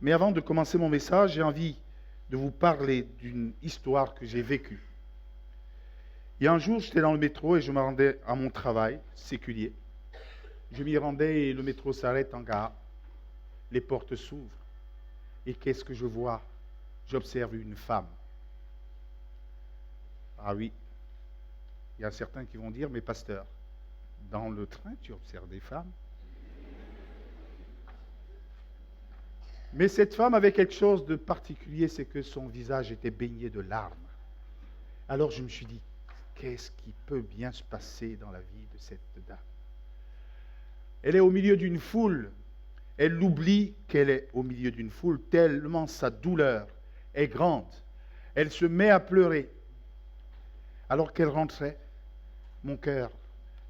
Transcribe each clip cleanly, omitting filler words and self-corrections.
Mais avant de commencer mon message, j'ai envie de vous parler d'une histoire que j'ai vécue. Il y a un jour, j'étais dans le métro et je me rendais à mon travail séculier. Je m'y rendais et le métro s'arrête en gare. Les portes s'ouvrent. Et qu'est-ce que je vois? J'observe une femme. Ah oui, il y a certains qui vont dire, mais pasteur, dans le train, tu observes des femmes? Mais cette femme avait quelque chose de particulier, c'est que son visage était baigné de larmes. Alors je me suis dit, qu'est-ce qui peut bien se passer dans la vie de cette dame? Elle est au milieu d'une foule. Elle oublie qu'elle est au milieu d'une foule, tellement sa douleur est grande. Elle se met à pleurer. Alors qu'elle rentrait, mon cœur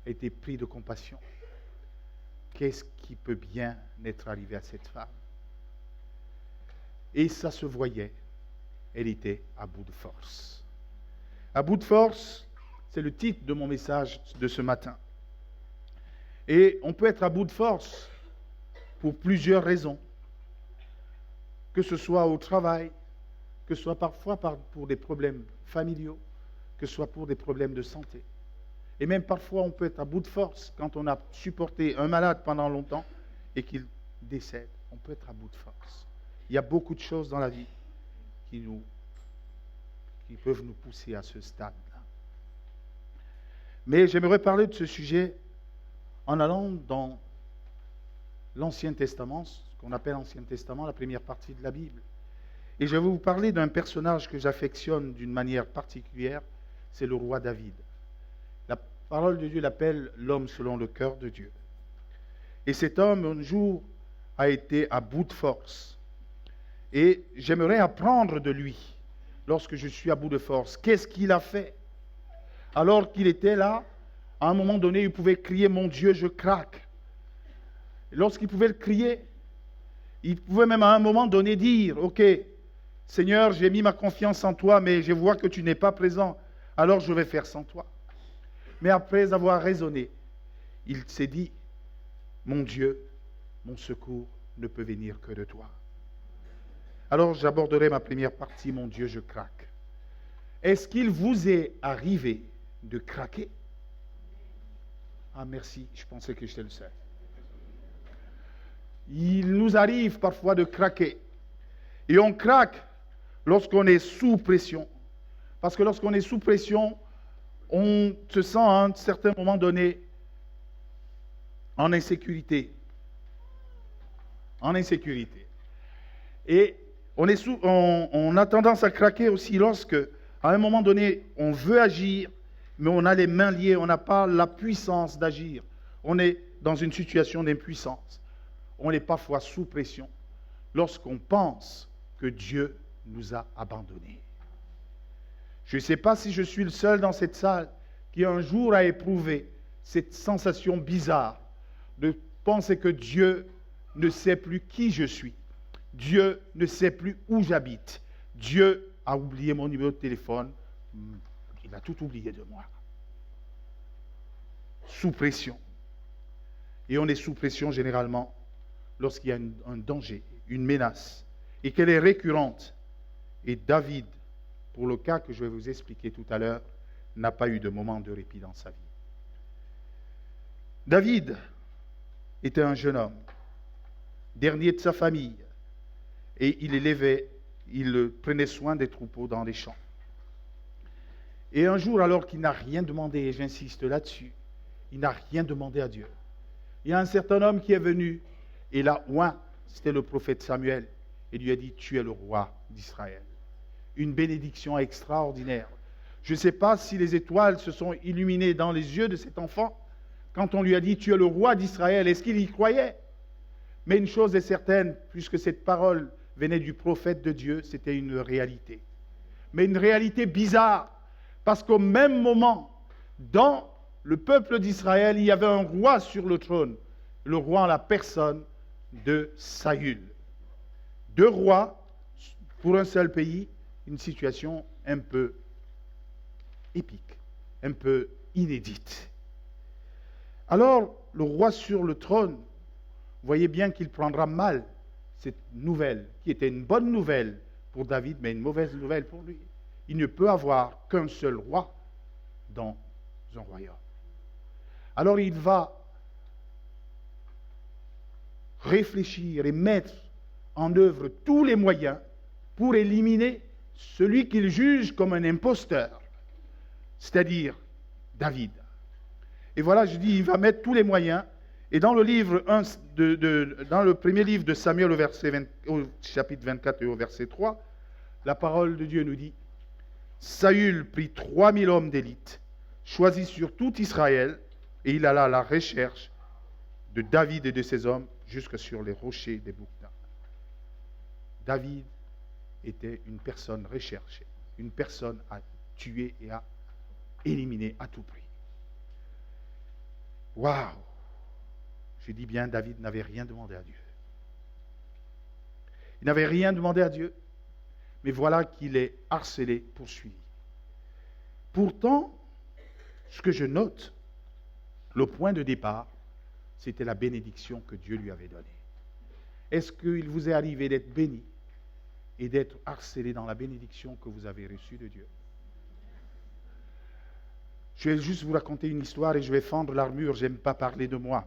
était pris de compassion. Qu'est-ce qui peut bien être arrivé à cette femme? Et ça se voyait. Elle était à bout de force. À bout de force, c'est le titre de mon message de ce matin. Et on peut être à bout de force pour plusieurs raisons. Que ce soit au travail, que ce soit parfois pour des problèmes familiaux, que ce soit pour des problèmes de santé. Et même parfois, on peut être à bout de force quand on a supporté un malade pendant longtemps et qu'il décède. On peut être à bout de force. Il y a beaucoup de choses dans la vie qui peuvent nous pousser à ce stade-là. Mais j'aimerais parler de ce sujet en allant dans l'Ancien Testament, ce qu'on appelle l'Ancien Testament, la première partie de la Bible. Et je vais vous parler d'un personnage que j'affectionne d'une manière particulière, c'est le roi David. La parole de Dieu l'appelle l'homme selon le cœur de Dieu. Et cet homme, un jour, a été à bout de force. Et j'aimerais apprendre de lui, lorsque je suis à bout de force, qu'est-ce qu'il a fait? Alors qu'il était là, à un moment donné, il pouvait crier « Mon Dieu, je craque ». Lorsqu'il pouvait le crier, il pouvait même à un moment donné dire « Ok, Seigneur, j'ai mis ma confiance en toi, mais je vois que tu n'es pas présent, alors je vais faire sans toi. » Mais après avoir raisonné, il s'est dit « Mon Dieu, mon secours ne peut venir que de toi. » Alors j'aborderai ma première partie, mon Dieu, je craque. Est-ce qu'il vous est arrivé de craquer? Ah merci, je pensais que j'étais le seul. Il nous arrive parfois de craquer. Et on craque lorsqu'on est sous pression. Parce que lorsqu'on est sous pression, on se sent à un certain moment donné en insécurité. En insécurité. Et on a tendance à craquer aussi lorsque, à un moment donné, on veut agir, mais on a les mains liées, on n'a pas la puissance d'agir. On est dans une situation d'impuissance. On est parfois sous pression lorsqu'on pense que Dieu nous a abandonnés. Je ne sais pas si je suis le seul dans cette salle qui un jour a éprouvé cette sensation bizarre de penser que Dieu ne sait plus qui je suis. Dieu ne sait plus où j'habite. Dieu a oublié mon numéro de téléphone. Il a tout oublié de moi. Sous pression. Et on est sous pression généralement lorsqu'il y a un danger, une menace, et qu'elle est récurrente. Et David, pour le cas que je vais vous expliquer tout à l'heure, n'a pas eu de moment de répit dans sa vie. David était un jeune homme, dernier de sa famille, et il prenait soin des troupeaux dans les champs. Et un jour, alors qu'il n'a rien demandé, et j'insiste là-dessus, il n'a rien demandé à Dieu. Il y a un certain homme qui est venu, et là, c'était le prophète Samuel, et lui a dit, tu es le roi d'Israël. Une bénédiction extraordinaire. Je ne sais pas si les étoiles se sont illuminées dans les yeux de cet enfant, quand on lui a dit, tu es le roi d'Israël, est-ce qu'il y croyait? Mais une chose est certaine, puisque cette parole venait du prophète de Dieu, c'était une réalité. Mais une réalité bizarre, parce qu'au même moment, dans le peuple d'Israël, il y avait un roi sur le trône, le roi en la personne de Saül. Deux rois pour un seul pays, une situation un peu épique, un peu inédite. Alors, le roi sur le trône, voyez bien qu'il prendra mal cette nouvelle, qui était une bonne nouvelle pour David, mais une mauvaise nouvelle pour lui. Il ne peut avoir qu'un seul roi dans un royaume. Alors il va réfléchir et mettre en œuvre tous les moyens pour éliminer celui qu'il juge comme un imposteur, c'est-à-dire David. Et voilà, je dis, il va mettre tous les moyens. Et dans dans le premier livre de Samuel au chapitre 24 et au verset 3, la parole de Dieu nous dit, Saül prit 3000 hommes d'élite, choisis sur tout Israël, et il alla à la recherche de David et de ses hommes jusque sur les rochers des Boukna. David était une personne recherchée, une personne à tuer et à éliminer à tout prix. Waouh! Je dis bien, David n'avait rien demandé à Dieu. Il n'avait rien demandé à Dieu, mais voilà qu'il est harcelé, poursuivi. Pourtant, ce que je note, le point de départ, c'était la bénédiction que Dieu lui avait donnée. Est-ce qu'il vous est arrivé d'être béni et d'être harcelé dans la bénédiction que vous avez reçue de Dieu? Je vais juste vous raconter une histoire et je vais fendre l'armure, je n'aime pas parler de moi.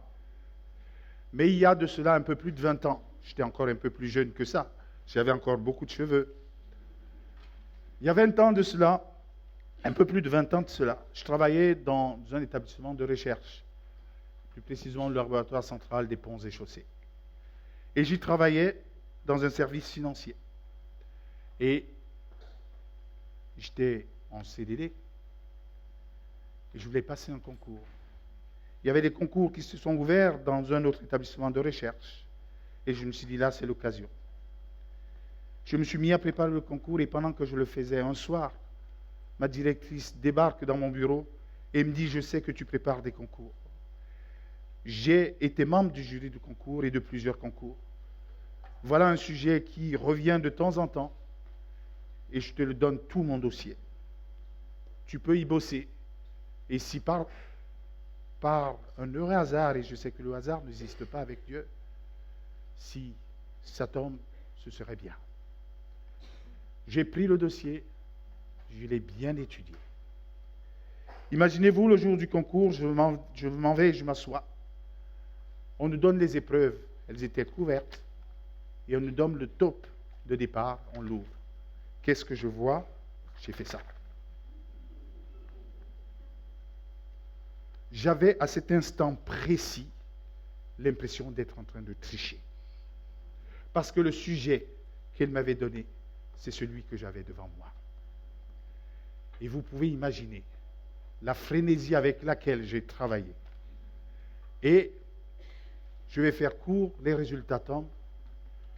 Mais il y a de cela un peu plus de 20 ans, j'étais encore un peu plus jeune que ça, j'avais encore beaucoup de cheveux. Il y a 20 ans de cela, un peu plus de 20 ans de cela, je travaillais dans un établissement de recherche, plus précisément le laboratoire central des ponts et chaussées. Et j'y travaillais dans un service financier. Et j'étais en CDD et je voulais passer un concours. Il y avait des concours qui se sont ouverts dans un autre établissement de recherche. Et je me suis dit, là, c'est l'occasion. Je me suis mis à préparer le concours et pendant que je le faisais un soir, ma directrice débarque dans mon bureau et me dit, je sais que tu prépares des concours. J'ai été membre du jury du concours et de plusieurs concours. Voilà un sujet qui revient de temps en temps et je te le donne tout mon dossier. Tu peux y bosser. Et si par un heureux hasard, et je sais que le hasard n'existe pas avec Dieu, si ça tombe, ce serait bien. J'ai pris le dossier, je l'ai bien étudié. Imaginez-vous le jour du concours, je m'en vais et je m'assois. On nous donne les épreuves, elles étaient couvertes, et on nous donne le top de départ, on l'ouvre. Qu'est-ce que je vois? J'ai fait ça. J'avais à cet instant précis l'impression d'être en train de tricher. Parce que le sujet qu'elle m'avait donné, c'est celui que j'avais devant moi. Et vous pouvez imaginer la frénésie avec laquelle j'ai travaillé. Et je vais faire court, les résultats tombent.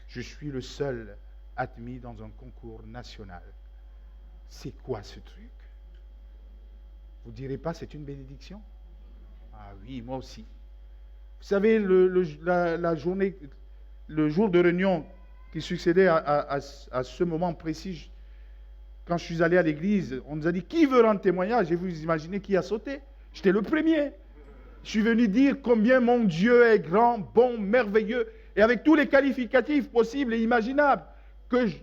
Je suis le seul admis dans un concours national. C'est quoi ce truc? Vous ne direz pas c'est une bénédiction? Ah oui, moi aussi. Vous savez, la journée, le jour de réunion qui succédait à ce moment précis, quand je suis allé à l'église, on nous a dit, qui veut rendre témoignage? Et vous imaginez qui a sauté? J'étais le premier. Je suis venu dire combien mon Dieu est grand, bon, merveilleux, et avec tous les qualificatifs possibles et imaginables que je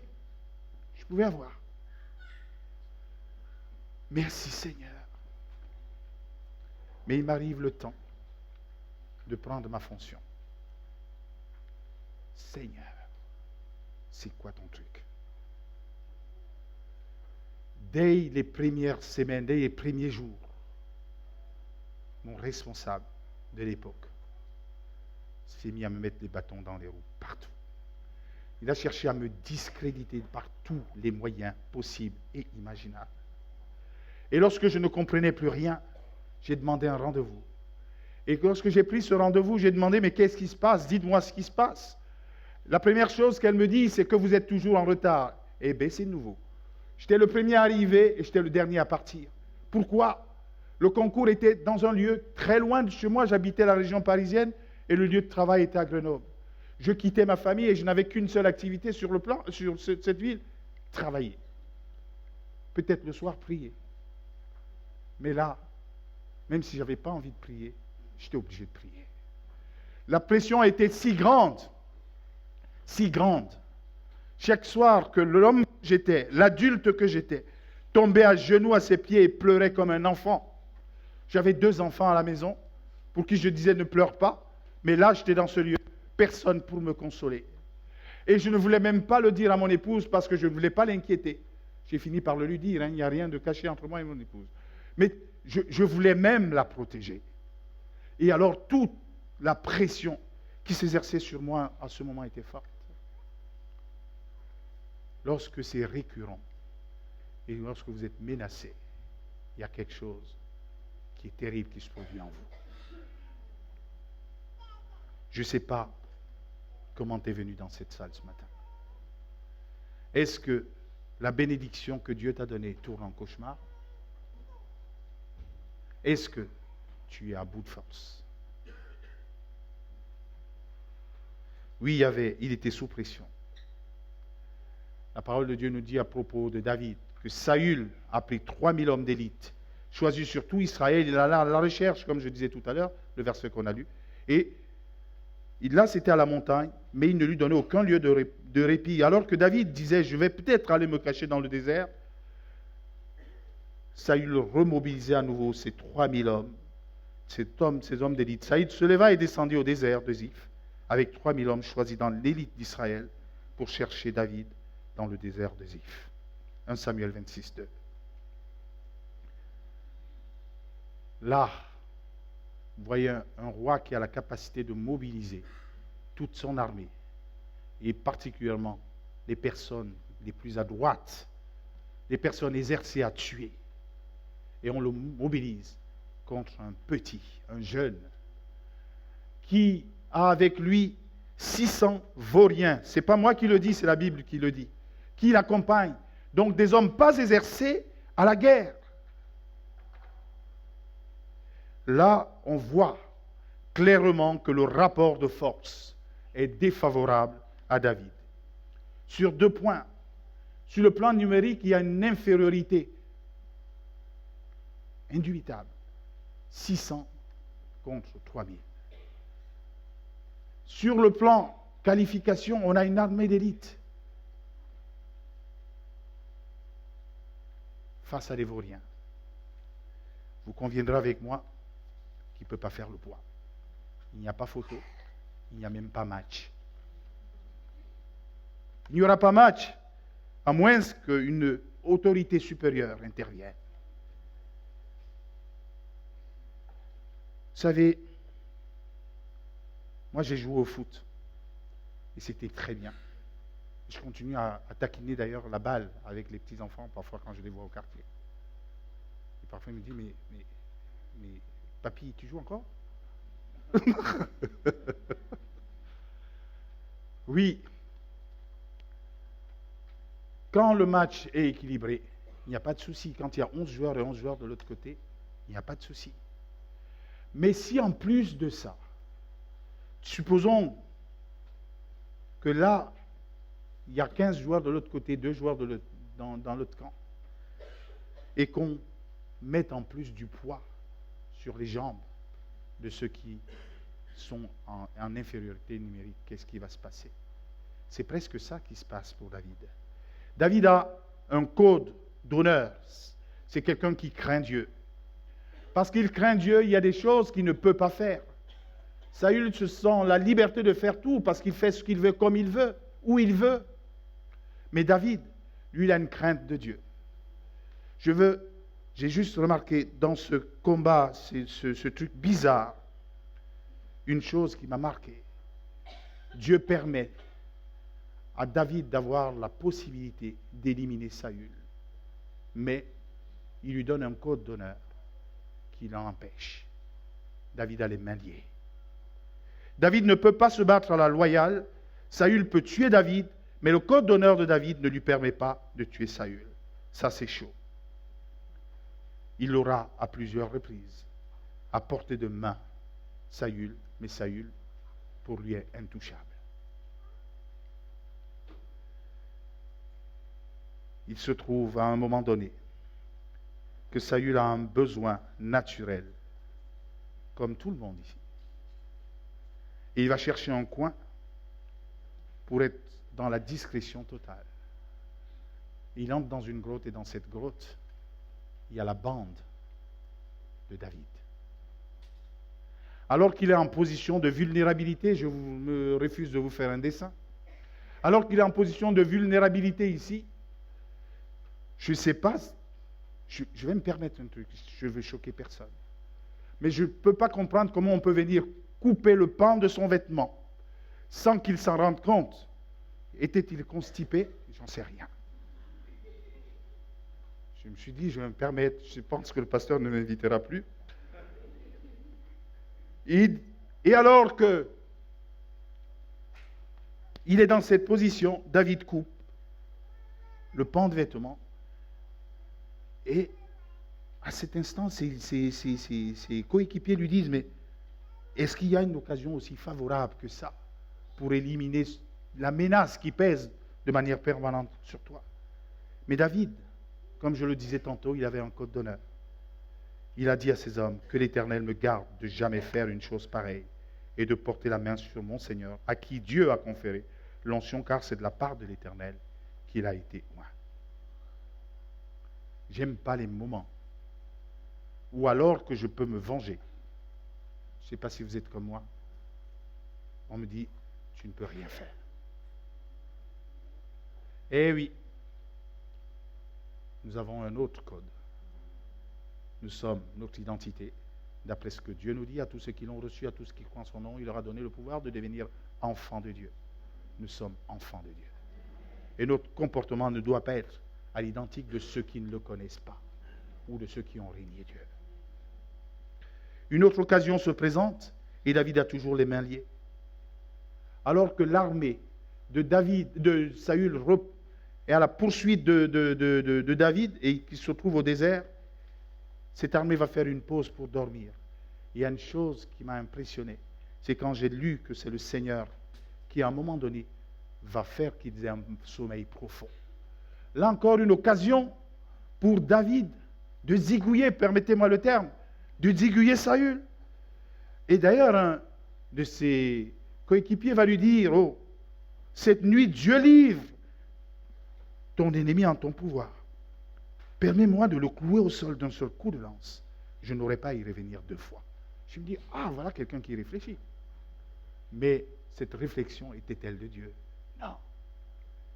pouvais avoir. Merci Seigneur. Mais il m'arrive le temps de prendre ma fonction. Seigneur, c'est quoi ton truc? Dès les premières semaines, dès les premiers jours, mon responsable de l'époque s'est mis à me mettre des bâtons dans les roues, partout. Il a cherché à me discréditer par tous les moyens possibles et imaginables. Et lorsque je ne comprenais plus rien, j'ai demandé un rendez-vous. Et lorsque j'ai pris ce rendez-vous, j'ai demandé, mais qu'est-ce qui se passe? Dites-moi ce qui se passe. La première chose qu'elle me dit, c'est que vous êtes toujours en retard. Eh bien, c'est nouveau. J'étais le premier à arriver et j'étais le dernier à partir. Pourquoi? Le concours était dans un lieu très loin de chez moi. J'habitais la région parisienne et le lieu de travail était à Grenoble. Je quittais ma famille et je n'avais qu'une seule activité sur cette ville, travailler. Peut-être le soir, prier. Mais là, même si je n'avais pas envie de prier, j'étais obligé de prier. La pression était si grande si grande. Chaque soir que l'homme que j'étais, l'adulte que j'étais, tombait à genoux à ses pieds et pleurait comme un enfant. J'avais 2 enfants à la maison pour qui je disais ne pleure pas, mais là j'étais dans ce lieu, personne pour me consoler. Et je ne voulais même pas le dire à mon épouse parce que je ne voulais pas l'inquiéter. J'ai fini par le lui dire, il n'y a rien de caché entre moi et mon épouse. Mais je voulais même la protéger. Et alors toute la pression qui s'exerçait sur moi à ce moment était forte. Lorsque c'est récurrent et lorsque vous êtes menacé, il y a quelque chose qui est terrible qui se produit en vous. Je ne sais pas comment tu es venu dans cette salle ce matin. Est-ce que la bénédiction que Dieu t'a donnée tourne en cauchemar? Est-ce que tu es à bout de force? Oui, il était sous pression. La parole de Dieu nous dit à propos de David que Saül a pris 3000 hommes d'élite, choisis sur tout Israël. Il alla à la recherche, comme je disais tout à l'heure, le verset qu'on a lu. Et là, c'était à la montagne, mais il ne lui donnait aucun lieu de répit. Alors que David disait, je vais peut-être aller me cacher dans le désert, Saül remobilisait à nouveau ces 3000 hommes, ces hommes d'élite. Saül se leva et descendit au désert de Ziph, avec 3000 hommes choisis dans l'élite d'Israël pour chercher David dans le désert de Ziph. 1 Samuel 26, 2. Là, vous voyez un roi qui a la capacité de mobiliser toute son armée, et particulièrement les personnes les plus à droite, les personnes exercées à tuer, et on le mobilise contre un petit, un jeune, qui a avec lui 600 vauriens. Ce n'est pas moi qui le dis, c'est la Bible qui le dit, qui l'accompagne. Donc des hommes pas exercés à la guerre. Là, on voit clairement que le rapport de force est défavorable à David. Sur 2 points. Sur le plan numérique, il y a une infériorité indubitable. 600 contre 3000. Sur le plan qualification, on a une armée d'élite face à des vauriens. Vous conviendrez avec moi qu'il ne peut pas faire le poids. Il n'y a pas photo, il n'y a même pas match. Il n'y aura pas match, à moins qu'une autorité supérieure intervienne. Vous savez, moi j'ai joué au foot, et c'était très bien. Je continue à taquiner d'ailleurs la balle avec les petits-enfants, parfois quand je les vois au quartier. Et parfois ils me disent, mais papy, tu joues encore? Oui. Quand le match est équilibré, il n'y a pas de souci. Quand il y a 11 joueurs et 11 joueurs de l'autre côté, il n'y a pas de souci. Mais si en plus de ça, supposons que là, il y a 15 joueurs de l'autre côté, 2 joueurs dans l'autre camp, et qu'on mette en plus du poids sur les jambes de ceux qui sont en infériorité numérique, qu'est-ce qui va se passer? C'est presque ça qui se passe pour David. David a un code d'honneur. C'est quelqu'un qui craint Dieu. Parce qu'il craint Dieu, il y a des choses qu'il ne peut pas faire. Saül se sent la liberté de faire tout parce qu'il fait ce qu'il veut, comme il veut, où il veut. Mais David, lui, il a une crainte de Dieu. J'ai juste remarqué dans ce combat, ce truc bizarre, une chose qui m'a marqué. Dieu permet à David d'avoir la possibilité d'éliminer Saül. Mais il lui donne un code d'honneur qui l'empêche. David a les mains liées. David ne peut pas se battre à la loyale. Saül peut tuer David, mais le code d'honneur de David ne lui permet pas de tuer Saül. Ça, c'est chaud. Il l'aura à plusieurs reprises, à portée de main, Saül, mais Saül, pour lui, est intouchable. Il se trouve à un moment donné que Saül a un besoin naturel, comme tout le monde ici. Et il va chercher un coin pour être dans la discrétion totale. Il entre dans une grotte et dans cette grotte, il y a la bande de David. Alors qu'il est en position de vulnérabilité, je me refuse de vous faire un dessin, alors qu'il est en position de vulnérabilité ici, je ne sais pas, je vais me permettre un truc, je ne veux choquer personne, mais je ne peux pas comprendre comment on peut venir couper le pan de son vêtement sans qu'il s'en rende compte. Était-il constipé? J'en sais rien. Je me suis dit, je vais me permettre, je pense que le pasteur ne m'invitera plus. Et alors que il est dans cette position, David coupe le pan de vêtement. Et à cet instant, ses coéquipiers lui disent, mais est-ce qu'il y a une occasion aussi favorable que ça pour éliminer la menace qui pèse de manière permanente sur toi? Mais David, comme je le disais tantôt, il avait un code d'honneur. Il a dit à ses hommes, que l'Éternel me garde de jamais faire une chose pareille et de porter la main sur mon Seigneur, à qui Dieu a conféré l'onction, car c'est de la part de l'Éternel qu'il a été oint. J'aime pas les moments où alors que je peux me venger, je ne sais pas si vous êtes comme moi, on me dit, tu ne peux rien faire. Eh oui, nous avons un autre code. Nous sommes notre identité. D'après ce que Dieu nous dit, à tous ceux qui l'ont reçu, à tous ceux qui croient en son nom, il leur a donné le pouvoir de devenir enfants de Dieu. Nous sommes enfants de Dieu. Et notre comportement ne doit pas être à l'identique de ceux qui ne le connaissent pas ou de ceux qui ont régné Dieu. Une autre occasion se présente et David a toujours les mains liées. Alors que l'armée de Saül est à la poursuite de David et qu'il se trouve au désert, cette armée va faire une pause pour dormir. Il y a une chose qui m'a impressionné, c'est quand j'ai lu que c'est le Seigneur qui, à un moment donné, va faire qu'ils aient un sommeil profond. Là encore, une occasion pour David de zigouiller, permettez-moi le terme, de zigouiller Saül. Et d'ailleurs, un de ses coéquipiers va lui dire, oh, cette nuit, Dieu livre ton ennemi en ton pouvoir. Permets-moi de le clouer au sol d'un seul coup de lance. Je n'aurai pas à y revenir 2 fois. Je me dis, ah, voilà quelqu'un qui réfléchit. Mais cette réflexion était-elle de Dieu? Non.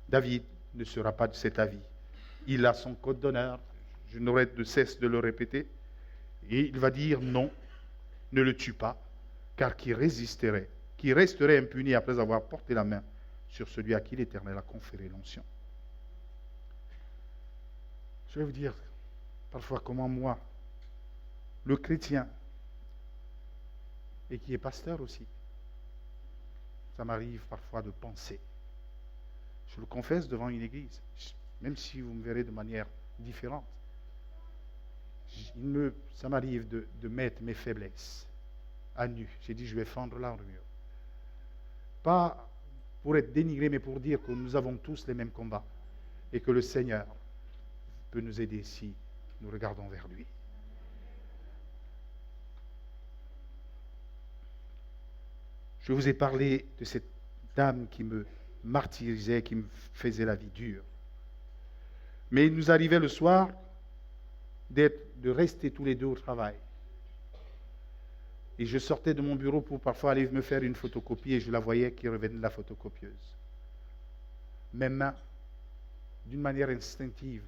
David ne sera pas de cet avis. Il a son code d'honneur. Je n'aurai de cesse de le répéter. Et il va dire non, ne le tue pas, car qui resterait impuni après avoir porté la main sur celui à qui l'Éternel a conféré l'onction. Je vais vous dire parfois comment moi, le chrétien, et qui est pasteur aussi, ça m'arrive parfois de penser. Je le confesse devant une église, même si vous me verrez de manière différente. Ça m'arrive de mettre mes faiblesses à nu. J'ai dit, je vais fendre l'armure. Pas pour être dénigré, mais pour dire que nous avons tous les mêmes combats et que le Seigneur peut nous aider si nous regardons vers lui. Je vous ai parlé de cette dame qui me martyrisait, qui me faisait la vie dure. Mais il nous arrivait le soir de rester tous les deux au travail. Et je sortais de mon bureau pour parfois aller me faire une photocopie et je la voyais qui revenait de la photocopieuse. Mes mains, d'une manière instinctive,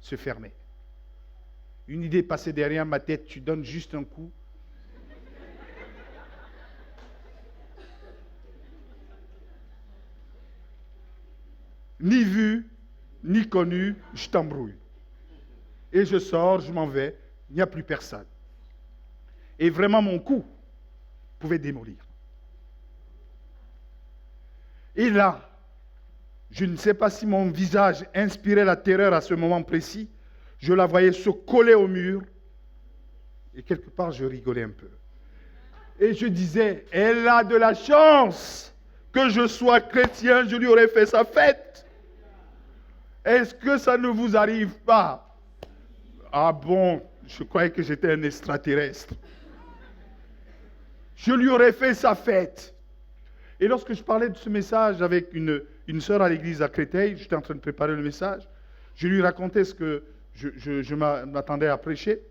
se fermaient. Une idée passait derrière ma tête, tu donnes juste un coup. Ni vu, ni connu, je t'embrouille. Et je sors, je m'en vais, il n'y a plus personne. Et vraiment, mon coup pouvait démolir. Et là, je ne sais pas si mon visage inspirait la terreur à ce moment précis, je la voyais se coller au mur, et quelque part, je rigolais un peu. Et je disais, elle a de la chance que je sois chrétien, je lui aurais fait sa fête. Est-ce que ça ne vous arrive pas? Ah bon, je croyais que j'étais un extraterrestre. Je lui aurais fait sa fête. Et lorsque je parlais de ce message avec une sœur à l'église à Créteil, j'étais en train de préparer le message, je lui racontais ce que je m'attendais à prêcher.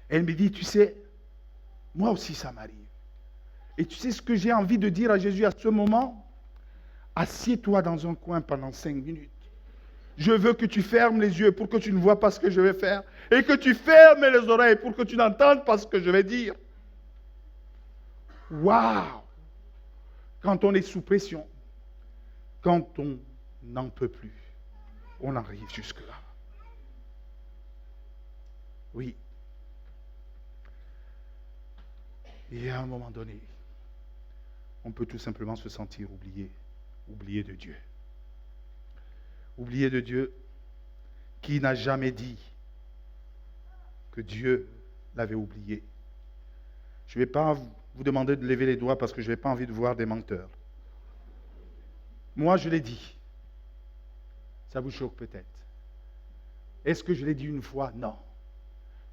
Elle me dit, tu sais, moi aussi ça m'arrive. Et tu sais ce que j'ai envie de dire à Jésus à ce moment? Assieds-toi dans un coin pendant 5 minutes. Je veux que tu fermes les yeux pour que tu ne vois pas ce que je vais faire. Et que tu fermes les oreilles pour que tu n'entendes pas ce que je vais dire. Waouh! Quand on est sous pression, quand on n'en peut plus, on arrive jusque-là. Oui. Et à un moment donné, on peut tout simplement se sentir oublié de Dieu. Oublié de Dieu qui n'a jamais dit que Dieu l'avait oublié. Je ne vais pas vous demander de lever les doigts parce que je n'ai pas envie de voir des menteurs. Moi, je l'ai dit. Ça vous choque peut-être. Est-ce que je l'ai dit une fois? Non.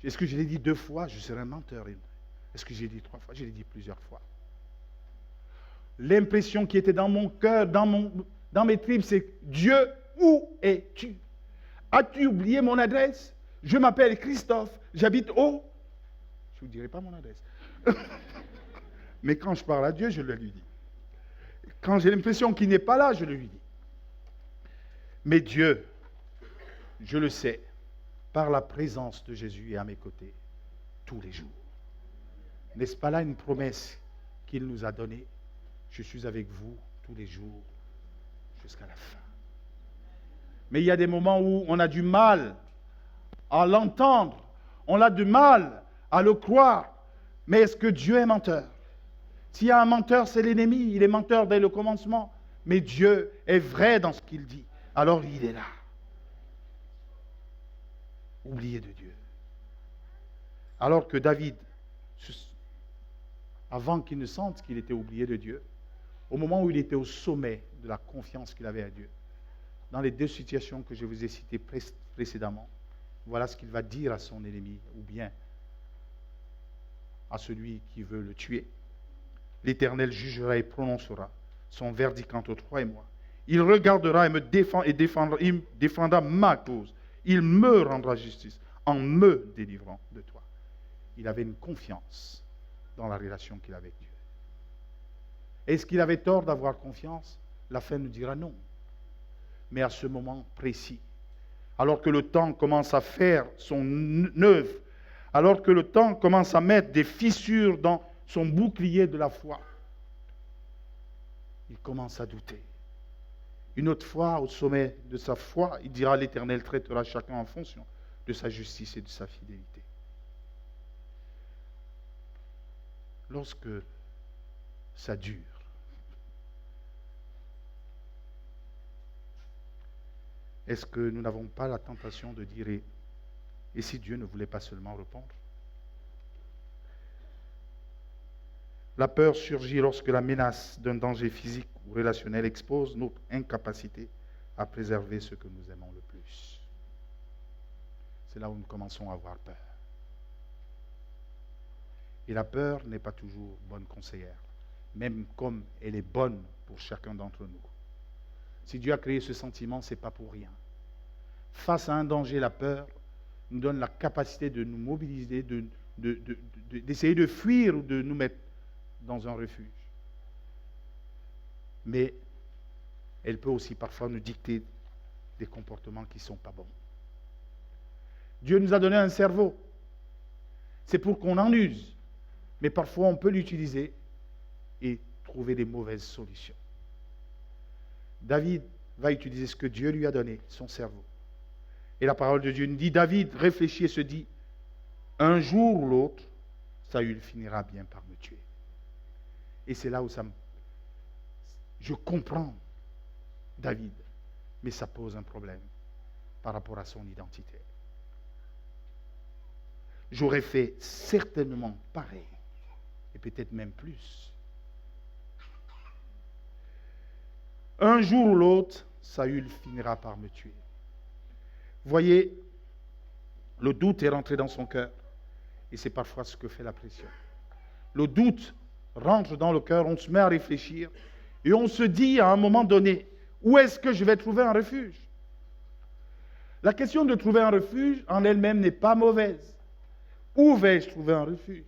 Est-ce que je l'ai dit 2 fois? Je serais un menteur. Est-ce que j'ai dit 3 fois? Je l'ai dit plusieurs fois. L'impression qui était dans mon cœur, dans mes tripes, c'est Dieu, où es-tu? As-tu oublié mon adresse? Je m'appelle Christophe, j'habite où? Je ne vous dirai pas mon adresse. Mais quand je parle à Dieu, je le lui dis. Quand j'ai l'impression qu'il n'est pas là, je le lui dis. Mais Dieu, je le sais, par la présence de Jésus est à mes côtés tous les jours. N'est-ce pas là une promesse qu'il nous a donnée? Je suis avec vous tous les jours jusqu'à la fin. Mais il y a des moments où on a du mal à l'entendre, on a du mal à le croire. Mais est-ce que Dieu est menteur? S'il y a un menteur, c'est l'ennemi. Il est menteur dès le commencement. Mais Dieu est vrai dans ce qu'il dit. Alors il est là. Oublié de Dieu. Alors que David, avant qu'il ne sente qu'il était oublié de Dieu, au moment où il était au sommet de la confiance qu'il avait à Dieu, dans les 2 situations que je vous ai citées précédemment, voilà ce qu'il va dire à son ennemi, ou bien à celui qui veut le tuer. L'Éternel jugera et prononcera son verdict entre toi et moi. Il regardera et me défendra ma cause. Il me rendra justice en me délivrant de toi. Il avait une confiance dans la relation qu'il avait avec Dieu. Est-ce qu'il avait tort d'avoir confiance? La fin nous dira non. Mais à ce moment précis, alors que le temps commence à faire son œuvre, alors que le temps commence à mettre des fissures dans son bouclier de la foi, il commence à douter. Une autre fois, au sommet de sa foi, il dira: l'Éternel traitera chacun en fonction de sa justice et de sa fidélité. Lorsque ça dure, est-ce que nous n'avons pas la tentation de dire: et si Dieu ne voulait pas seulement répondre? La peur surgit lorsque la menace d'un danger physique ou relationnel expose notre incapacité à préserver ce que nous aimons le plus. C'est là où nous commençons à avoir peur. Et la peur n'est pas toujours bonne conseillère, même comme elle est bonne pour chacun d'entre nous. Si Dieu a créé ce sentiment, ce n'est pas pour rien. Face à un danger, la peur nous donne la capacité de nous mobiliser, d'essayer de fuir ou de nous mettre dans un refuge. Mais elle peut aussi parfois nous dicter des comportements qui ne sont pas bons. Dieu nous a donné un cerveau. C'est pour qu'on en use. Mais parfois on peut l'utiliser et trouver des mauvaises solutions. David va utiliser ce que Dieu lui a donné, son cerveau. Et la parole de Dieu nous dit: David réfléchit et se dit: un jour ou l'autre, Saül finira bien par me tuer. Et c'est là où je comprends David, mais ça pose un problème par rapport à son identité. J'aurais fait certainement pareil, et peut-être même plus. Un jour ou l'autre, Saül finira par me tuer. Voyez, le doute est rentré dans son cœur, et c'est parfois ce que fait la pression. Le doute rentre dans le cœur, on se met à réfléchir et on se dit à un moment donné, où est-ce que je vais trouver un refuge? La question de trouver un refuge en elle-même n'est pas mauvaise. Où vais-je trouver un refuge?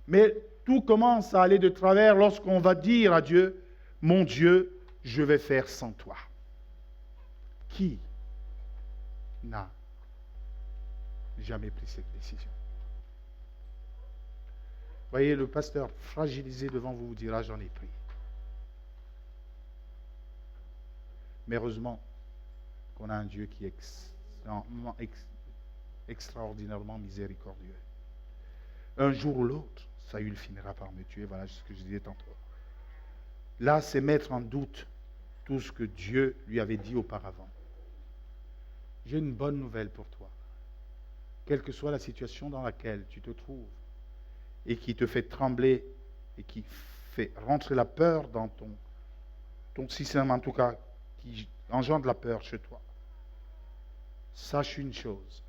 Mais tout commence à aller de travers lorsqu'on va dire à Dieu, mon Dieu, je vais faire sans toi. Qui n'a jamais pris cette décision? Voyez, le pasteur fragilisé devant vous vous dira, j'en ai pris. Mais heureusement qu'on a un Dieu qui est extraordinairement miséricordieux. Un jour ou l'autre, Saül finira par me tuer, voilà ce que je disais tantôt. Là, c'est mettre en doute tout ce que Dieu lui avait dit auparavant. J'ai une bonne nouvelle pour toi. Quelle que soit la situation dans laquelle tu te trouves et qui te fait trembler et qui fait rentrer la peur dans ton système, en tout cas, qui engendre la peur chez toi, sache une chose.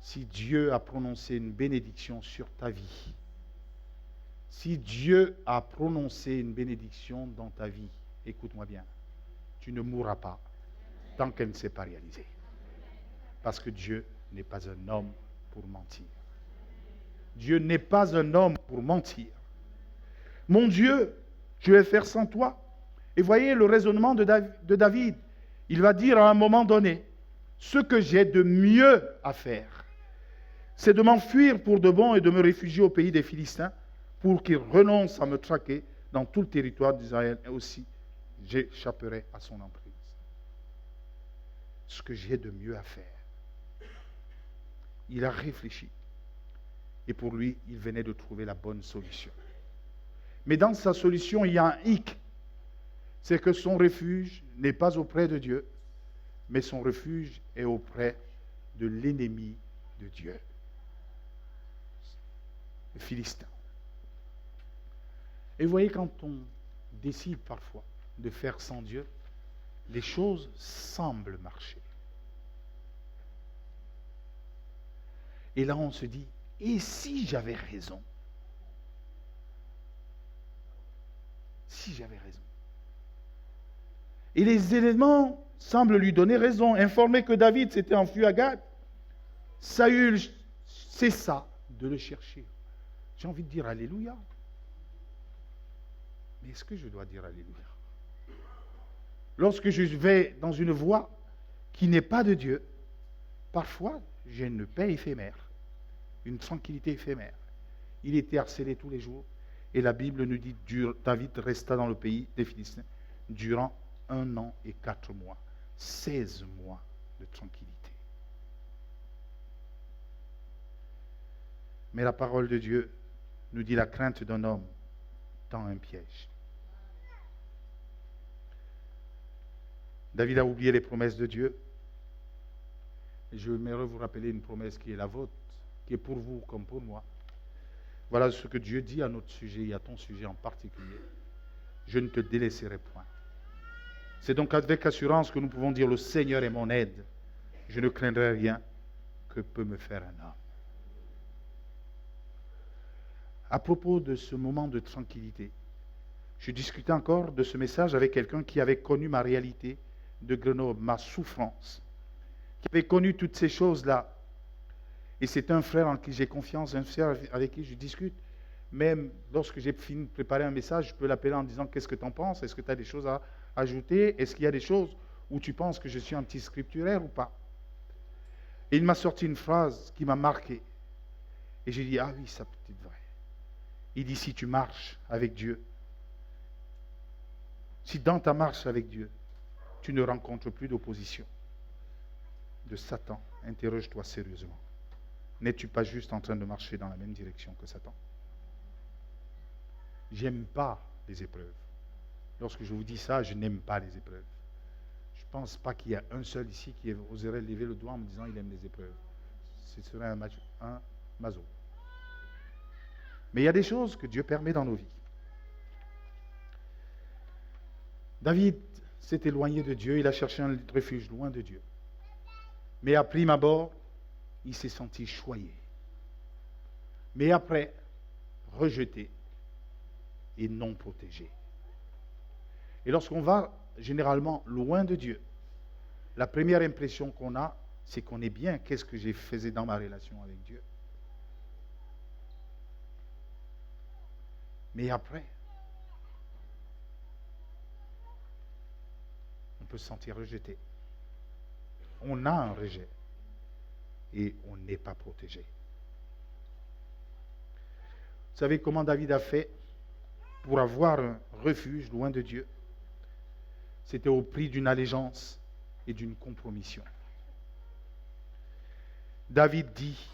Si Dieu a prononcé une bénédiction sur ta vie, si Dieu a prononcé une bénédiction dans ta vie, écoute-moi bien, tu ne mourras pas tant qu'elle ne s'est pas réalisée. Parce que Dieu n'est pas un homme pour mentir. Dieu n'est pas un homme pour mentir. Mon Dieu, je vais faire sans toi. Et voyez le raisonnement de David. Il va dire à un moment donné, ce que j'ai de mieux à faire, c'est de m'enfuir pour de bon et de me réfugier au pays des Philistins pour qu'ils renoncent à me traquer dans tout le territoire d'Israël et aussi j'échapperai à son emprise. Ce que j'ai de mieux à faire. Il a réfléchi. Et pour lui, il venait de trouver la bonne solution. Mais dans sa solution, il y a un hic. C'est que son refuge n'est pas auprès de Dieu, mais son refuge est auprès de l'ennemi de Dieu, le Philistin. Et vous voyez, quand on décide parfois de faire sans Dieu, les choses semblent marcher. Et là, on se dit, et si j'avais raison? Si j'avais raison. Et les éléments semblent lui donner raison. Informé que David s'était enfui à Gath, Saül cessa de le chercher. J'ai envie de dire Alléluia. Mais est-ce que je dois dire Alléluia? Lorsque je vais dans une voie qui n'est pas de Dieu, parfois j'ai une paix éphémère, une tranquillité éphémère. Il était harcelé tous les jours. Et la Bible nous dit, David resta dans le pays des Philistins durant 1 an et 4 mois. 16 mois de tranquillité. Mais la parole de Dieu nous dit, la crainte d'un homme tend un piège. David a oublié les promesses de Dieu. Et je aimerais vous rappeler une promesse qui est la vôtre, qui est pour vous comme pour moi. Voilà ce que Dieu dit à notre sujet et à ton sujet en particulier. Je ne te délaisserai point. C'est donc avec assurance que nous pouvons dire, le Seigneur est mon aide. Je ne craindrai rien que peut me faire un homme. À propos de ce moment de tranquillité, je discutais encore de ce message avec quelqu'un qui avait connu ma réalité de Grenoble, ma souffrance, qui avait connu toutes ces choses-là. Et c'est un frère en qui j'ai confiance, un frère avec qui je discute. Même lorsque j'ai fini de préparer un message, je peux l'appeler en disant, qu'est-ce que tu en penses? Est-ce que tu as des choses à ajouter? Est-ce qu'il y a des choses où tu penses que je suis anti-scripturaire ou pas? Et il m'a sorti une phrase qui m'a marqué. Et j'ai dit, ah oui, ça peut être vrai. Il dit, si tu marches avec Dieu, si dans ta marche avec Dieu, tu ne rencontres plus d'opposition de Satan, interroge-toi sérieusement. N'es-tu pas juste en train de marcher dans la même direction que Satan? J'aime pas les épreuves. Lorsque je vous dis ça, je n'aime pas les épreuves. Je ne pense pas qu'il y a un seul ici qui oserait lever le doigt en me disant il aime les épreuves. Ce serait un maso. Mais il y a des choses que Dieu permet dans nos vies. David s'est éloigné de Dieu, il a cherché un refuge loin de Dieu. Mais à prime abord, il s'est senti choyé. Mais après, rejeté, et non protégé. Et lorsqu'on va généralement loin de Dieu, la première impression qu'on a, c'est qu'on est bien. Qu'est-ce que j'ai fait dans ma relation avec Dieu? Mais après, on peut se sentir rejeté. On a un rejet et on n'est pas protégé. Vous savez comment David a fait pour avoir un refuge loin de Dieu? C'était au prix d'une allégeance et d'une compromission. David dit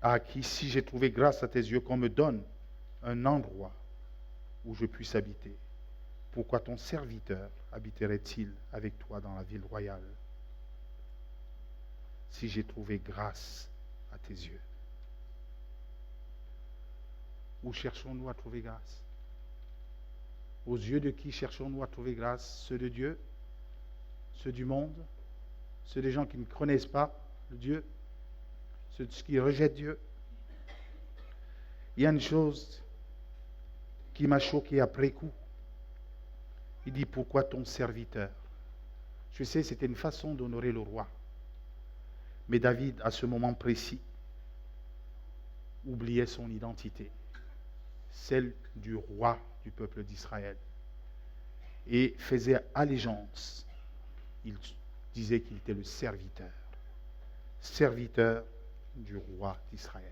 à Akis, si j'ai trouvé grâce à tes yeux, qu'on me donne un endroit où je puisse habiter. Pourquoi ton serviteur habiterait-il avec toi dans la ville royale? Si j'ai trouvé grâce à tes yeux. Où cherchons-nous à trouver grâce? Aux yeux de qui cherchons-nous à trouver grâce? Ceux de Dieu? Ceux du monde? Ceux des gens qui ne connaissent pas le Dieu? Ceux qui rejettent Dieu? Il y a une chose qui m'a choqué après coup. Il dit, pourquoi ton serviteur? Je sais, c'était une façon d'honorer le roi. Mais David, à ce moment précis, oubliait son identité, celle du roi du peuple d'Israël, et faisait allégeance. Il disait qu'il était le serviteur du roi d'Israël.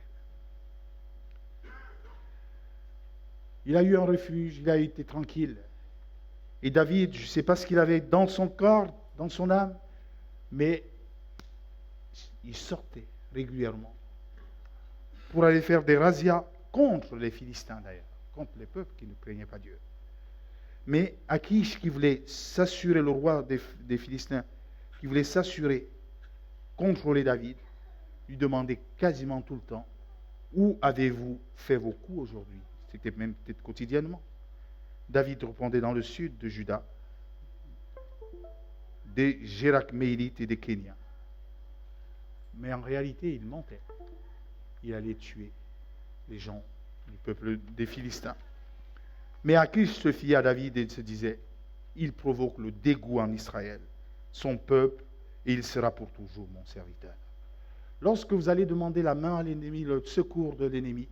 Il a eu un refuge, il a été tranquille. Et David, je ne sais pas ce qu'il avait dans son corps, dans son âme, mais il sortait régulièrement pour aller faire des razzias contre les Philistins d'ailleurs, contre les peuples qui ne craignaient pas Dieu. Mais Akish, qui voulait s'assurer, le roi des Philistins, qui voulait s'assurer, contrôler David, lui demandait quasiment tout le temps, où avez-vous fait vos coups aujourd'hui? C'était même peut-être quotidiennement. David répondait dans le sud de Juda, des Jérakmélites et des Kéniens. Mais en réalité, il mentait. Il allait tuer les gens du peuple des Philistins. Mais Akish se fiait à David et se disait, il provoque le dégoût en Israël, son peuple, et il sera pour toujours mon serviteur. Lorsque vous allez demander la main à l'ennemi, le secours de l'ennemi,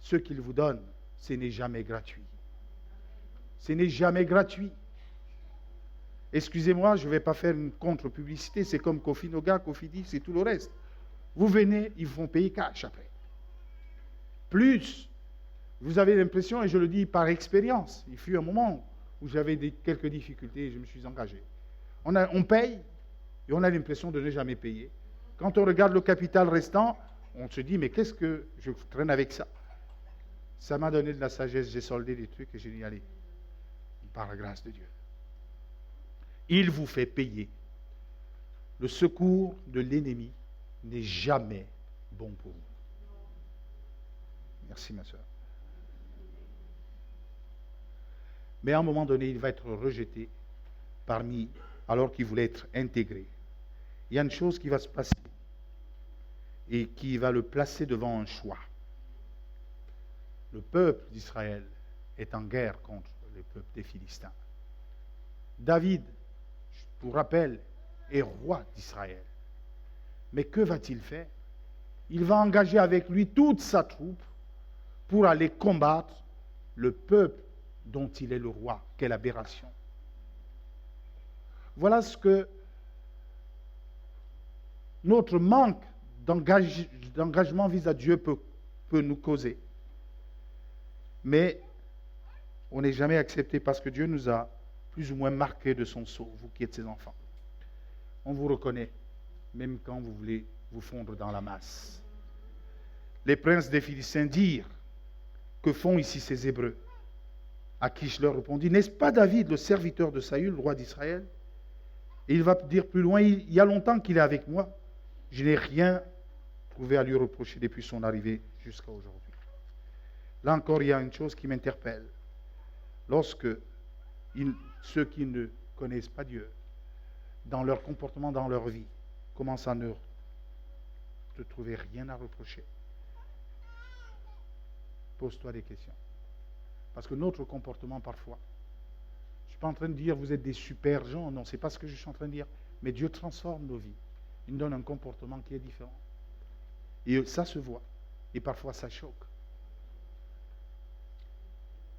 ce qu'il vous donne, ce n'est jamais gratuit. Ce n'est jamais gratuit. Excusez-moi, je ne vais pas faire une contre-publicité, c'est comme Kofi Noga, Kofi dit, c'est tout le reste. Vous venez, ils vont payer cash après. Plus, vous avez l'impression, et je le dis par expérience, il fut un moment où j'avais quelques difficultés et je me suis engagé. On paye et on a l'impression de ne jamais payer. Quand on regarde le capital restant, on se dit, mais qu'est-ce que je traîne avec ça? Ça m'a donné de la sagesse, j'ai soldé des trucs et j'ai dit, allez, par la grâce de Dieu. Il vous fait payer. Le secours de l'ennemi n'est jamais bon pour vous. Merci ma soeur. Mais à un moment donné, il va être rejeté alors qu'il voulait être intégré. Il y a une chose qui va se passer et qui va le placer devant un choix. Le peuple d'Israël est en guerre contre le peuple des Philistins. David, pour rappel, est roi d'Israël. Mais que va-t-il faire? Il va engager avec lui toute sa troupe pour aller combattre le peuple dont il est le roi. Quelle aberration. Voilà ce que notre manque d'engagement vis à Dieu peut nous causer. Mais on n'est jamais accepté parce que Dieu nous a plus ou moins marqués de son sceau, vous qui êtes ses enfants. On vous reconnaît, même quand vous voulez vous fondre dans la masse. Les princes des Philistins dirent, que font ici ces Hébreux? Akish leur répondit, n'est-ce pas David, le serviteur de Saül, le roi d'Israël? Et il va dire plus loin, il y a longtemps qu'il est avec moi. Je n'ai rien trouvé à lui reprocher depuis son arrivée jusqu'à aujourd'hui. Là encore, il y a une chose qui m'interpelle. Lorsque ceux qui ne connaissent pas Dieu, dans leur comportement, dans leur vie, commencent à ne te trouver rien à reprocher, pose-toi des questions. Parce que notre comportement parfois, je ne suis pas en train de dire vous êtes des super gens, non, ce n'est pas ce que je suis en train de dire. Mais Dieu transforme nos vies. Il nous donne un comportement qui est différent. Et ça se voit. Et parfois ça choque.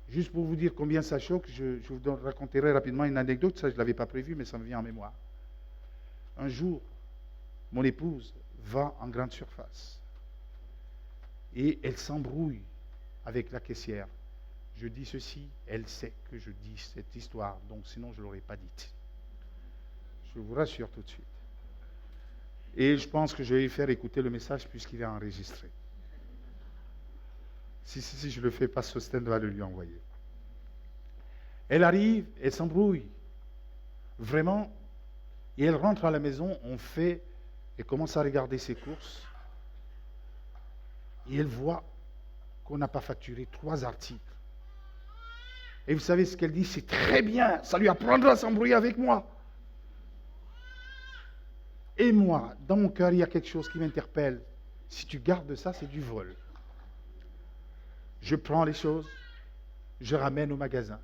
Juste pour vous dire combien ça choque, je vous raconterai rapidement une anecdote. Ça, je ne l'avais pas prévu, mais ça me vient en mémoire. Un jour, mon épouse va en grande surface. Et elle s'embrouille avec la caissière. Je dis ceci, elle sait que je dis cette histoire, donc sinon je ne l'aurais pas dite. Je vous rassure tout de suite. Et je pense que je vais lui faire écouter le message puisqu'il est enregistré. Si je ne le fais pas, Sosten va le lui envoyer. Elle arrive, elle s'embrouille. Vraiment. Et elle rentre à la maison, elle commence à regarder ses courses. Et elle voit qu'on n'a pas facturé 3 articles. Et vous savez ce qu'elle dit? C'est très bien, ça lui apprendra à s'embrouiller avec moi. Et moi, dans mon cœur, il y a quelque chose qui m'interpelle. Si tu gardes ça, c'est du vol. Je prends les choses, je ramène au magasin.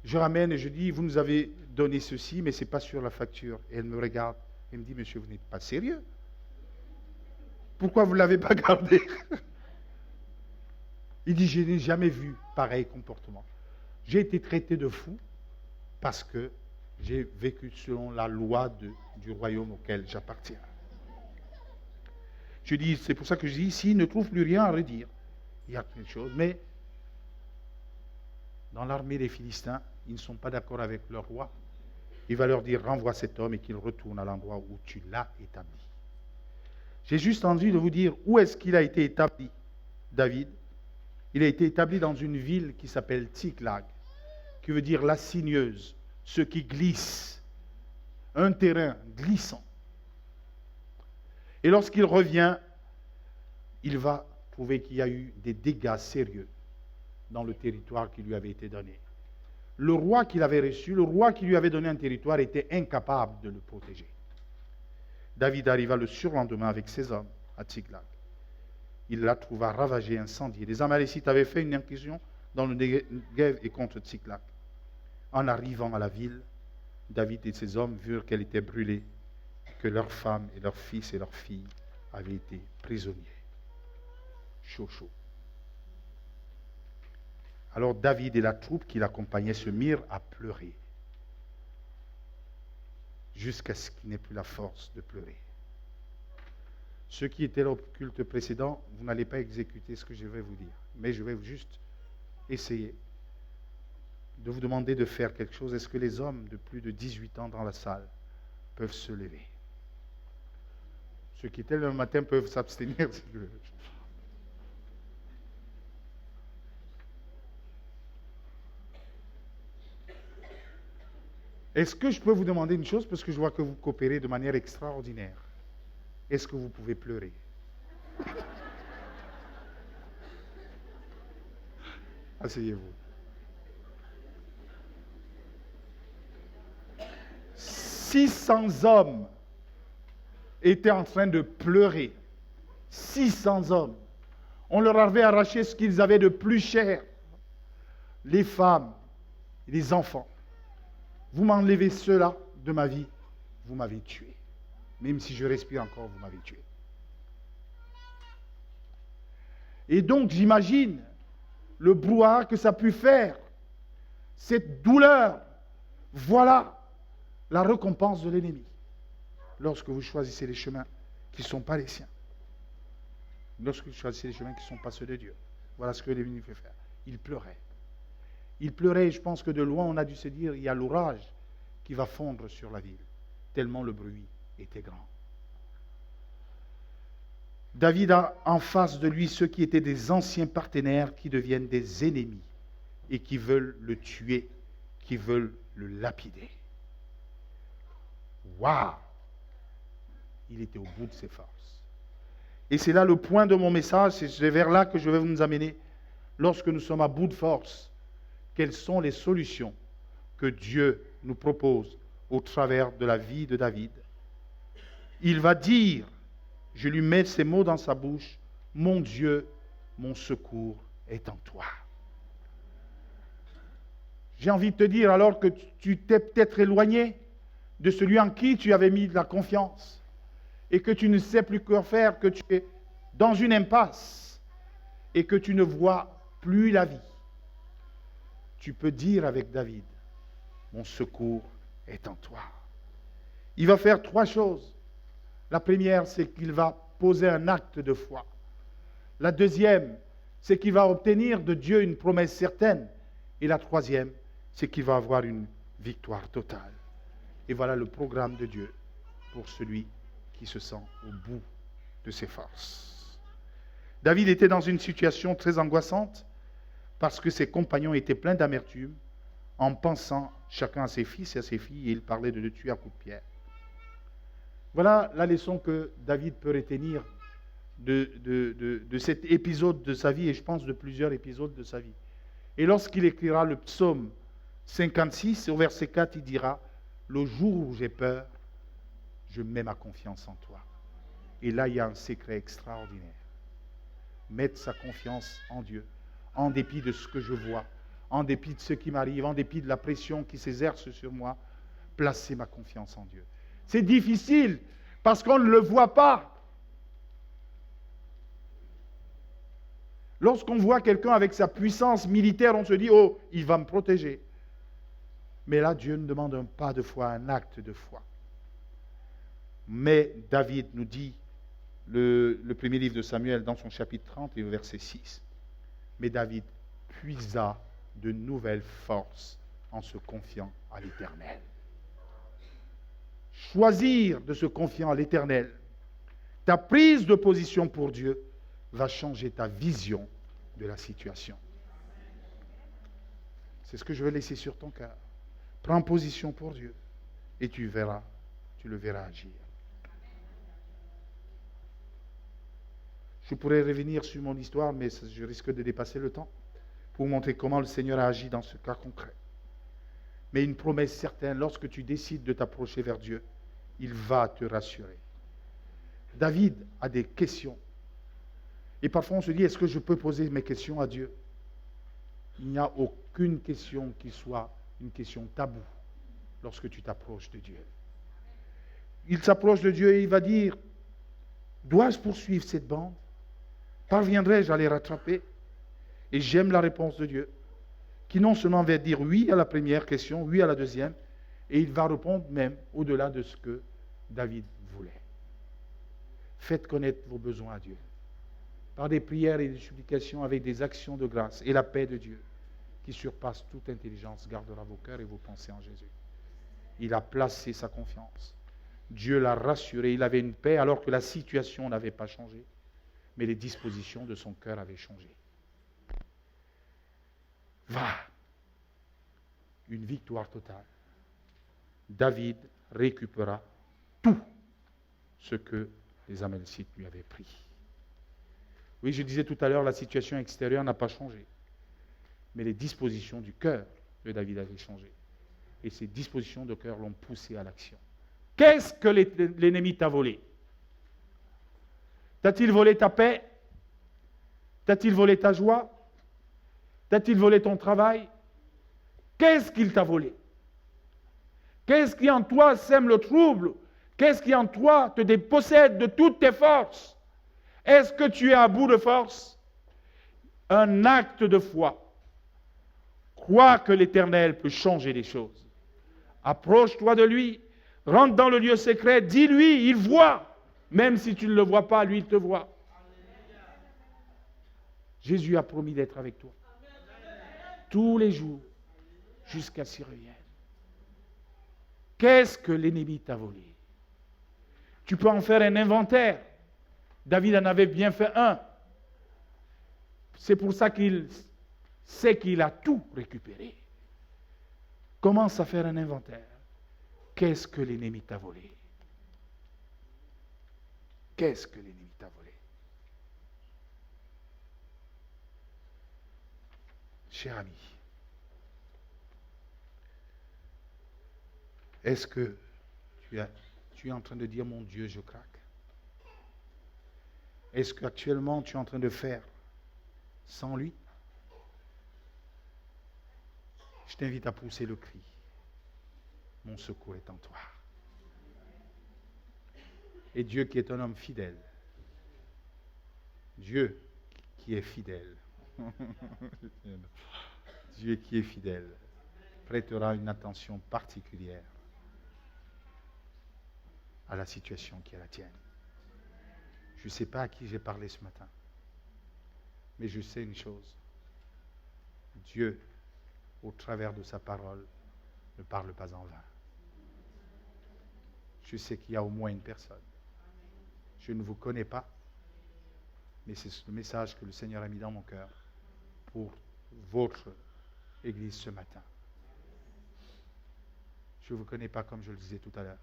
Je ramène et je dis, vous nous avez donné ceci, mais ce n'est pas sur la facture. Et elle me regarde et me dit, monsieur, vous n'êtes pas sérieux? Pourquoi vous ne l'avez pas gardé? Il dit, je n'ai jamais vu pareil comportement. J'ai été traité de fou parce que j'ai vécu selon la loi du royaume auquel j'appartiens. Je dis, c'est pour ça que je dis, s'il ne trouve plus rien à redire, il y a quelque chose, mais dans l'armée des Philistins, ils ne sont pas d'accord avec leur roi. Il va leur dire, renvoie cet homme et qu'il retourne à l'endroit où tu l'as établi. J'ai juste envie de vous dire, où est-ce qu'il a été établi, David? Il a été établi dans une ville qui s'appelle Tsiklag, qui veut dire la sinueuse, ce qui glisse, un terrain glissant. Et lorsqu'il revient, il va trouver qu'il y a eu des dégâts sérieux dans le territoire qui lui avait été donné. Le roi qu'il avait reçu, le roi qui lui avait donné un territoire, était incapable de le protéger. David arriva le surlendemain avec ses hommes à Tsiklag. Il la trouva ravagée, incendiée. Les Amalécites avaient fait une incursion dans le Negev et contre Tsiklag. En arrivant à la ville, David et ses hommes virent qu'elle était brûlée, que leurs femmes et leurs fils et leurs filles avaient été prisonniers. Chaud, chaud. Alors David et la troupe qui l'accompagnait se mirent à pleurer, jusqu'à ce qu'il n'ait plus la force de pleurer. Ceux qui étaient là au culte précédent, vous n'allez pas exécuter ce que je vais vous dire, mais je vais juste essayer de vous demander de faire quelque chose. Est-ce que les hommes de plus de 18 ans dans la salle peuvent se lever? Ceux qui étaient le matin peuvent s'abstenir. Est-ce que je peux vous demander une chose, parce que je vois que vous coopérez de manière extraordinaire? Est-ce que vous pouvez pleurer? Asseyez-vous. 600 hommes étaient en train de pleurer. 600 hommes. On leur avait arraché ce qu'ils avaient de plus cher. Les femmes, les enfants. Vous m'enlevez cela de ma vie, vous m'avez tué. Même si je respire encore, vous m'avez tué. Et donc, j'imagine le brouhaha que ça a pu faire. Cette douleur, voilà la récompense de l'ennemi. Lorsque vous choisissez les chemins qui ne sont pas les siens. Lorsque vous choisissez les chemins qui ne sont pas ceux de Dieu. Voilà ce que l'ennemi fait faire. Il pleurait. Il pleurait, et je pense que de loin, on a dû se dire, il y a l'orage qui va fondre sur la ville, tellement le bruit était grand. David a en face de lui ceux qui étaient des anciens partenaires qui deviennent des ennemis et qui veulent le tuer, qui veulent le lapider. Waouh! Il était au bout de ses forces. Et c'est là le point de mon message, c'est vers là que je vais vous amener. Lorsque nous sommes à bout de force, quelles sont les solutions que Dieu nous propose au travers de la vie de David? Il va dire, je lui mets ces mots dans sa bouche, mon Dieu, mon secours est en toi. J'ai envie de te dire, alors que tu t'es peut-être éloigné de celui en qui tu avais mis de la confiance et que tu ne sais plus quoi faire, que tu es dans une impasse et que tu ne vois plus la vie, tu peux dire avec David, mon secours est en toi. Il va faire 3 choses. La première, c'est qu'il va poser un acte de foi. La deuxième, c'est qu'il va obtenir de Dieu une promesse certaine. Et la troisième, c'est qu'il va avoir une victoire totale. Et voilà le programme de Dieu pour celui qui se sent au bout de ses forces. David était dans une situation très angoissante parce que ses compagnons étaient pleins d'amertume en pensant chacun à ses fils et à ses filles, et il parlait de le tuer à coups de pierre. Voilà la leçon que David peut retenir de cet épisode de sa vie, et je pense de plusieurs épisodes de sa vie. Et lorsqu'il écrira le psaume 56, au verset 4, il dira, « Le jour où j'ai peur, je mets ma confiance en toi. » Et là, il y a un secret extraordinaire. Mettre sa confiance en Dieu, en dépit de ce que je vois, en dépit de ce qui m'arrive, en dépit de la pression qui s'exerce sur moi, placer ma confiance en Dieu. C'est difficile parce qu'on ne le voit pas. Lorsqu'on voit quelqu'un avec sa puissance militaire, on se dit, oh, il va me protéger. Mais là, Dieu nous demande un pas de foi, un acte de foi. Mais David nous dit, le premier livre de Samuel, dans son chapitre 30 et au verset 6, mais David puisa de nouvelles forces en se confiant à l'Éternel. Choisir de se confier à l'Éternel, ta prise de position pour Dieu va changer ta vision de la situation. C'est ce que je vais laisser sur ton cœur. Prends position pour Dieu et tu verras, tu le verras agir. Je pourrais revenir sur mon histoire, mais je risque de dépasser le temps pour montrer comment le Seigneur a agi dans ce cas concret. Mais une promesse certaine, lorsque tu décides de t'approcher vers Dieu, il va te rassurer. David a des questions. Et parfois on se dit, est-ce que je peux poser mes questions à Dieu? Il n'y a aucune question qui soit une question taboue lorsque tu t'approches de Dieu. Il s'approche de Dieu et il va dire, dois-je poursuivre cette bande? Parviendrai-je à les rattraper? Et j'aime la réponse de Dieu, qui non seulement va dire oui à la première question, oui à la deuxième, et il va répondre même au-delà de ce que David voulait. Faites connaître vos besoins à Dieu, par des prières et des supplications avec des actions de grâce, et la paix de Dieu, qui surpasse toute intelligence, gardera vos cœurs et vos pensées en Jésus. Il a placé sa confiance. Dieu l'a rassuré, il avait une paix alors que la situation n'avait pas changé, mais les dispositions de son cœur avaient changé. Va, une victoire totale. David récupéra tout ce que les Amalécites lui avaient pris. Oui, je disais tout à l'heure, la situation extérieure n'a pas changé, mais les dispositions du cœur de David avaient changé. Et ces dispositions de cœur l'ont poussé à l'action. Qu'est-ce que l'ennemi t'a volé? T'a-t-il volé ta paix? T'a-t-il volé ta joie? T'a-t-il volé ton travail? Qu'est-ce qu'il t'a volé? Qu'est-ce qui en toi sème le trouble? Qu'est-ce qui en toi te dépossède de toutes tes forces? Est-ce que tu es à bout de force? Un acte de foi. Crois que l'Éternel peut changer les choses. Approche-toi de lui, rentre dans le lieu secret, dis-lui, il voit. Même si tu ne le vois pas, lui, il te voit. Jésus a promis d'être avec toi tous les jours jusqu'à ce qu'il revienne. Qu'est-ce que l'ennemi t'a volé? Tu peux en faire un inventaire. David en avait bien fait un. C'est pour ça qu'il sait qu'il a tout récupéré. Commence à faire un inventaire. Qu'est-ce que l'ennemi t'a volé? Qu'est-ce que l'ennemi t'a volé? Cher ami, est-ce que tu es en train de dire, mon Dieu, je craque? Est-ce qu'actuellement tu es en train de faire sans lui? Je t'invite à pousser le cri. Mon secours est en toi. Et Dieu qui est un homme fidèle, Dieu qui est fidèle, Dieu qui est fidèle, prêtera une attention particulière à la situation qui est la tienne. Je ne sais pas à qui j'ai parlé ce matin, mais je sais une chose. Dieu, au travers de sa parole, ne parle pas en vain. Je sais qu'il y a au moins une personne. Je ne vous connais pas, mais c'est le message que le Seigneur a mis dans mon cœur pour votre Église ce matin. Je ne vous connais pas comme je le disais tout à l'heure,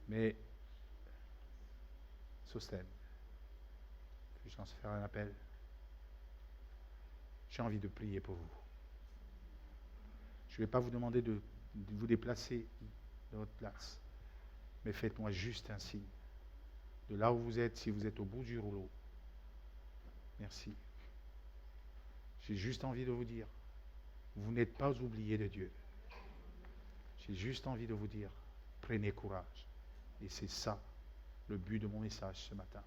mais Sostène, puis-je en faire un appel? J'ai envie de prier pour vous. Je ne vais pas vous demander de vous déplacer de votre place, mais faites-moi juste un signe. De là où vous êtes, si vous êtes au bout du rouleau. Merci. J'ai juste envie de vous dire, vous n'êtes pas oubliés de Dieu. J'ai juste envie de vous dire, prenez courage. Et c'est ça, le but de mon message ce matin.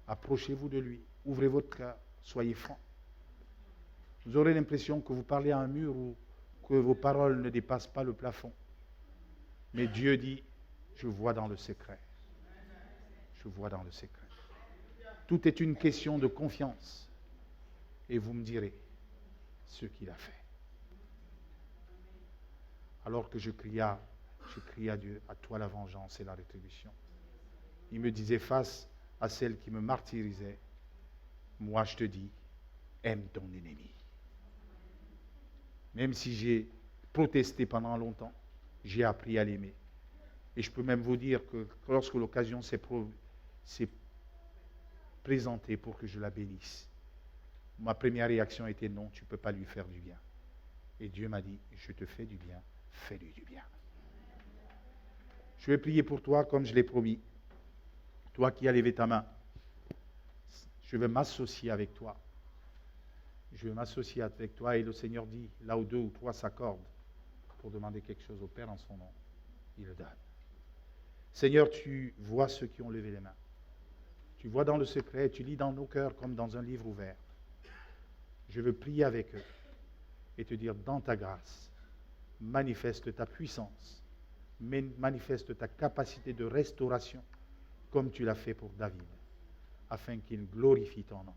Approchez-vous de lui, ouvrez votre cœur, soyez francs. Vous aurez l'impression que vous parlez à un mur ou que vos paroles ne dépassent pas le plafond. Mais Dieu dit, je vois dans le secret. Je vois dans le secret. Tout est une question de confiance. Et vous me direz ce qu'il a fait. Alors que je crie à Dieu, à toi la vengeance et la rétribution. Il me disait face à celle qui me martyrisait, moi je te dis, aime ton ennemi. Même si j'ai protesté pendant longtemps, j'ai appris à l'aimer. Et je peux même vous dire que lorsque l'occasion s'est présentée pour que je la bénisse, ma première réaction était non, tu ne peux pas lui faire du bien. Et Dieu m'a dit, je te fais du bien, fais-lui du bien. Je vais prier pour toi comme je l'ai promis. Toi qui as levé ta main, je vais m'associer avec toi. Je vais m'associer avec toi et le Seigneur dit, là où 2 ou 3 s'accordent pour demander quelque chose au Père en son nom, il le donne. Seigneur, tu vois ceux qui ont levé les mains. Tu vois dans le secret, tu lis dans nos cœurs comme dans un livre ouvert. Je veux prier avec eux et te dire, dans ta grâce, manifeste ta puissance, manifeste ta capacité de restauration comme tu l'as fait pour David, afin qu'il glorifie ton nom.